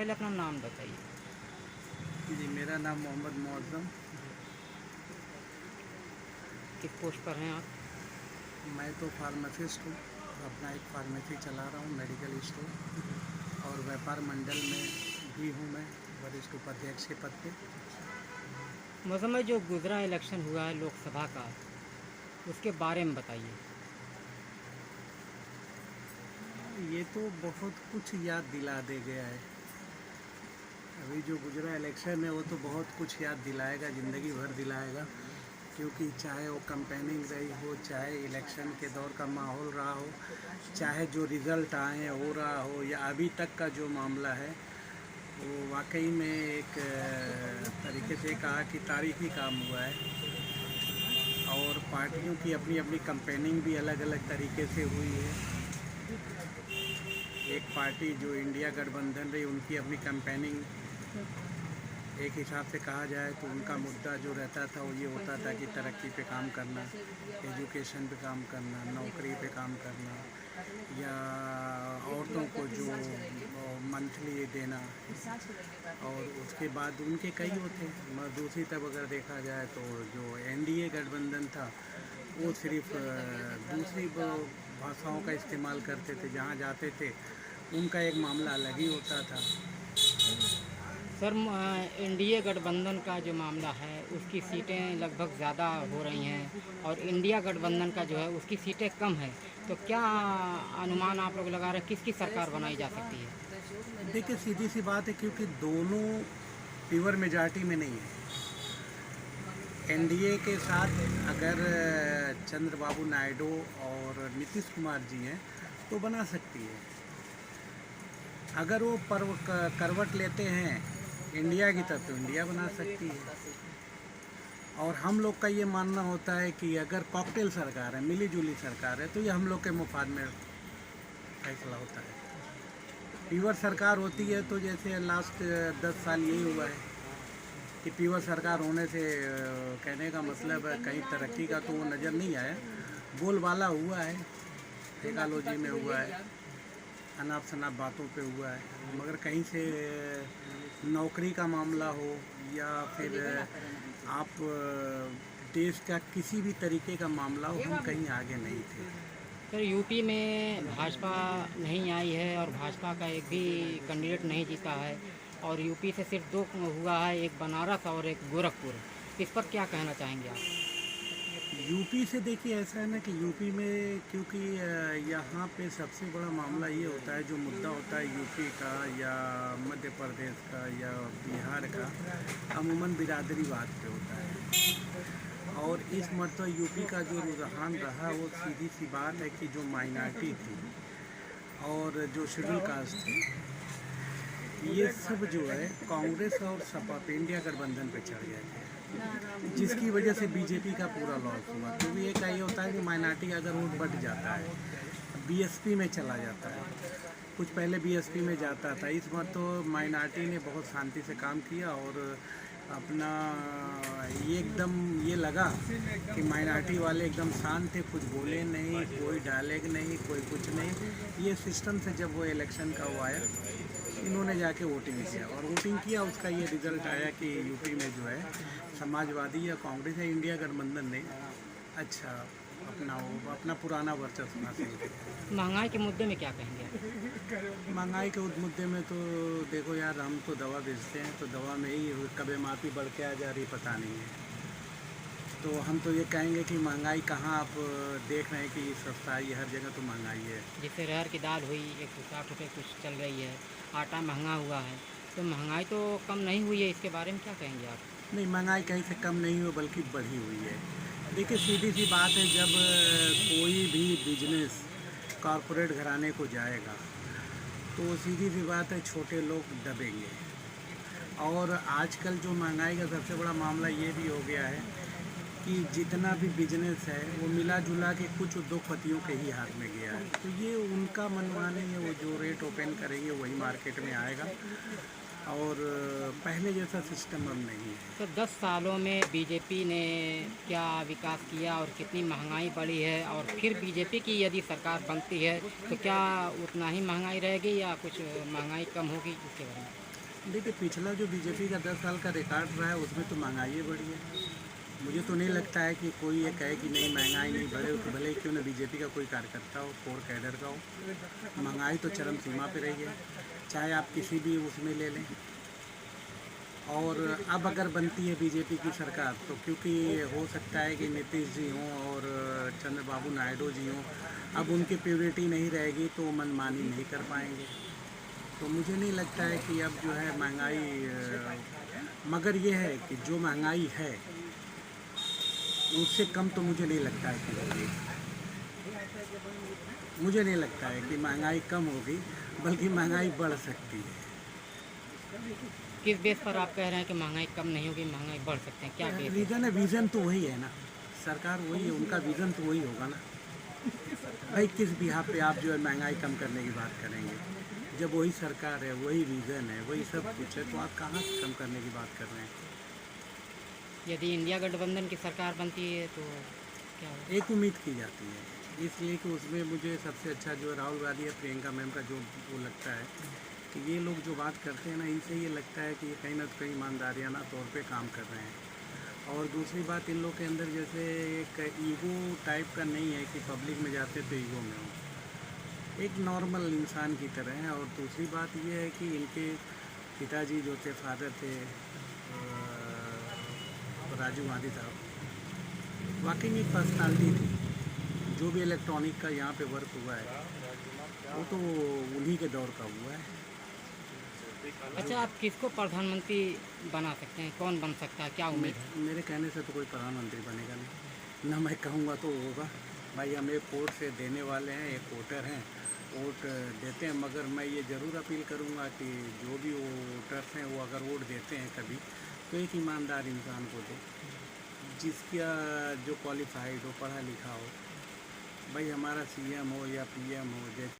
पहले अपना नाम बताइए। जी, मेरा नाम मोहम्मद मुअज़्ज़म। किस पोस्ट पर हैं आप? मैं तो फार्मासिस्ट हूँ, अपना एक फार्मेसी चला रहा हूँ, मेडिकल स्टोर, और व्यापार मंडल में भी हूँ मैं, वरिष्ठ उपाध्यक्ष के पद पे। मौसम में जो गुजरा इलेक्शन हुआ है लोकसभा का, उसके बारे में बताइए। ये तो बहुत कुछ याद दिला दे गया है। अभी जो गुजरा इलेक्शन है वो तो बहुत कुछ याद दिलाएगा, ज़िंदगी भर दिलाएगा, क्योंकि चाहे वो कंपेनिंग रही हो, चाहे इलेक्शन के दौर का माहौल रहा हो, चाहे जो रिज़ल्ट आए हैं हो रहा हो, या अभी तक का जो मामला है, वो वाकई में एक तरीके से कहा कि तारीखी काम हुआ है। और पार्टियों की अपनी अपनी कंपेनिंग भी अलग अलग तरीके से हुई है। एक पार्टी जो इंडिया गठबंधन रही, उनकी अपनी कंपेनिंग एक हिसाब से कहा जाए तो उनका मुद्दा जो रहता था वो ये होता था कि तरक्की पे काम करना, एजुकेशन पे काम करना, नौकरी पे काम करना, या औरतों को जो मंथली देना। और उसके बाद उनके कई होते, मगर दूसरी तरफ अगर देखा जाए तो जो एनडीए गठबंधन था वो सिर्फ दूसरी भाषाओं का इस्तेमाल करते थे, जहाँ जाते थे उनका एक मामला अलग ही होता था। सर, एनडीए गठबंधन का जो मामला है उसकी सीटें लगभग ज़्यादा हो रही हैं और इंडिया गठबंधन का जो है उसकी सीटें कम है, तो क्या अनुमान आप लोग लगा रहे हैं किसकी सरकार बनाई जा सकती है? देखिए, सीधी सी बात है, क्योंकि दोनों प्योर मेजॉरिटी में नहीं है। एनडीए के साथ अगर चंद्रबाबू नायडू और नीतीश कुमार जी हैं तो बना सकती है। अगर वो करवट लेते हैं इंडिया की तरफ तो इंडिया बना सकती है। और हम लोग का ये मानना होता है कि अगर कॉकटेल सरकार है, मिली जुली सरकार है, तो ये हम लोग के मुफाद में फैसला होता है। प्योर सरकार होती है तो जैसे लास्ट 10 साल यही हुआ है कि प्योर सरकार होने से कहने का मतलब है कहीं तरक्की का तो वो नज़र नहीं आया। बोलबाला हुआ है, टेक्नोलॉजी में हुआ है, अनाप शनाप बातों पे हुआ है, मगर कहीं से नौकरी का मामला हो या फिर आप देश का किसी भी तरीके का मामला हो, हम कहीं आगे नहीं थे। सर, यूपी में भाजपा नहीं आई है और भाजपा का एक भी कैंडिडेट नहीं जीता है और यूपी से सिर्फ दो हुआ है, एक बनारस और एक गोरखपुर। इस पर क्या कहना चाहेंगे आप? यूपी से देखिए, ऐसा है ना कि यूपी में क्योंकि यहाँ पे सबसे बड़ा मामला ये होता है, जो मुद्दा होता है यूपी का या मध्य प्रदेश का या बिहार का, अमूमन बिरादरीवाद पे होता है। और इस मरतबा यूपी का जो रुझान रहा वो सीधी सी बात है कि जो माइनॉरिटी थी और जो शेड्यूल कास्ट थी, ये सब जो है कांग्रेस और सपा पे, इंडिया गठबंधन पे चढ़ गए थे, जिसकी वजह से बीजेपी का पूरा लॉस हुआ। क्योंकि ये क्या होता है कि माइनॉरिटी अगर वोट बढ़ जाता है, बीएसपी में चला जाता है, कुछ पहले बीएसपी में जाता था, इस बार तो माइनॉरिटी ने बहुत शांति से काम किया और अपना ये एकदम ये लगा कि माइनॉरिटी वाले एकदम शांत थे, कुछ बोले नहीं, कोई डायलॉग नहीं, कोई कुछ नहीं। ये सिस्टम से जब वो इलेक्शन का वो आया, इन्होंने जाके वोटिंग किया और वोटिंग किया, उसका ये रिज़ल्ट आया कि यूपी में जो है समाजवादी या कांग्रेस या इंडिया गठबंधन ने अच्छा अपना पुराना वर्चस्व हासिल किया। महंगाई के मुद्दे में क्या कहेंगे आप? महंगाई के उस मुद्दे में तो देखो यार, हम तो दवा बेचते हैं, तो दवा में ही कब मापी बढ़ के आ जा रही पता नहीं है। तो हम तो ये कहेंगे कि महंगाई कहाँ आप देख रहे हैं कि सस्ता है, हर जगह तो महंगाई है। जैसे अरहर की दाल हुई 160 रुपये कुछ चल रही है, आटा महंगा हुआ है, तो महंगाई तो कम नहीं हुई है, इसके बारे में क्या कहेंगे आप? नहीं, महंगाई कहीं से कम नहीं हुई बल्कि बढ़ी हुई है। देखिए, सीधी सी बात है, जब कोई भी बिजनेस कॉरपोरेट घराने को जाएगा तो सीधी सी बात है छोटे लोग दबेंगे। और आजकल जो महंगाई का सबसे बड़ा मामला ये भी हो गया है कि जितना भी बिजनेस है वो मिला जुला के कुछ उद्योगपतियों के ही हाथ में गया है। तो ये उनका मनमानी है, वो जो रेट ओपन करेंगे वही मार्केट में आएगा और पहले जैसा सिस्टम अब नहीं है। सर, 10 सालों में बीजेपी ने क्या विकास किया और कितनी महंगाई बढ़ी है, और फिर बीजेपी की यदि सरकार बनती है तो क्या उतना ही महंगाई रहेगी या कुछ महंगाई कम होगी, इसके बारे में? देखिए पिछला जो बीजेपी का 10 साल का रिकॉर्ड रहा है उसमें तो महंगाई बढ़ी है। मुझे तो नहीं लगता है कि कोई ये कहे कि नहीं महंगाई नहीं बढ़े, तो भले ही क्यों ना बीजेपी का कोई कार्यकर्ता हो, कोर कैडर का हो, महंगाई तो चरम सीमा पे रही है, चाहे आप किसी भी उसमें ले लें। और अब अगर बनती है बीजेपी की सरकार तो क्योंकि हो सकता है कि नीतीश जी हों और चंद्रबाबू नायडू जी हों, अब उनकी प्योरिटी नहीं रहेगी तो वो मनमानी नहीं कर पाएंगे। तो मुझे नहीं लगता है कि अब जो है महंगाई मगर ये है कि जो महंगाई है उससे कम तो मुझे नहीं लगता है कि होगी। मुझे नहीं लगता है कि महंगाई कम होगी, बल्कि महंगाई बढ़ सकती है। किस बेस पर आप कह रहे हैं कि महंगाई कम नहीं होगी, महंगाई बढ़ सकते हैं, क्या बेस है? रीज़न है, विज़न तो वही है ना, सरकार वही है, उनका विज़न तो वही होगा ना। भाई किस बिहाफ पे आप जो है महंगाई कम करने की बात करेंगे, जब वही सरकार है, वही विज़न है, वही सब कुछ है, तो आप कहाँ से कम करने की बात कर रहे हैं? यदि इंडिया गठबंधन की सरकार बनती है तो क्या होगा? एक उम्मीद की जाती है, इसलिए कि उसमें मुझे सबसे अच्छा जो राहुल गांधी या प्रियंका मैम का जो वो लगता है कि ये लोग जो बात करते हैं ना, इनसे ये लगता है कि ये कहीं ना कहीं ईमानदारियाना तौर पे काम कर रहे हैं। और दूसरी बात, इन लोग के अंदर जैसे एक ईगो टाइप का नहीं है कि पब्लिक में जाते तो ईगो में हो, एक नॉर्मल इंसान की तरह है। और दूसरी बात ये है कि इनके पिताजी जो थे, फादर थे राजीव गांधी साहब, वाकई में एक पर्सनालिटी थी। जो भी इलेक्ट्रॉनिक का यहाँ पे वर्क हुआ है वो तो उन्हीं के दौर का हुआ है। अच्छा, आप किसको प्रधानमंत्री बना सकते हैं, कौन बन सकता है, क्या उम्मीद है? मेरे कहने से तो कोई प्रधानमंत्री बनेगा नहीं, ना मैं कहूँगा तो होगा। भाई हम एक वोट से देने वाले हैं, एक वोटर हैं, वोट देते हैं। मगर मैं ये ज़रूर अपील करूँगा कि जो भी वोटर्स हैं वो अगर वोट देते हैं कभी, तो एक ईमानदार इंसान को दे, जिसका जो क्वालिफाइड हो, पढ़ा लिखा हो। भाई हमारा सीएम हो या पीएम हो, जैसे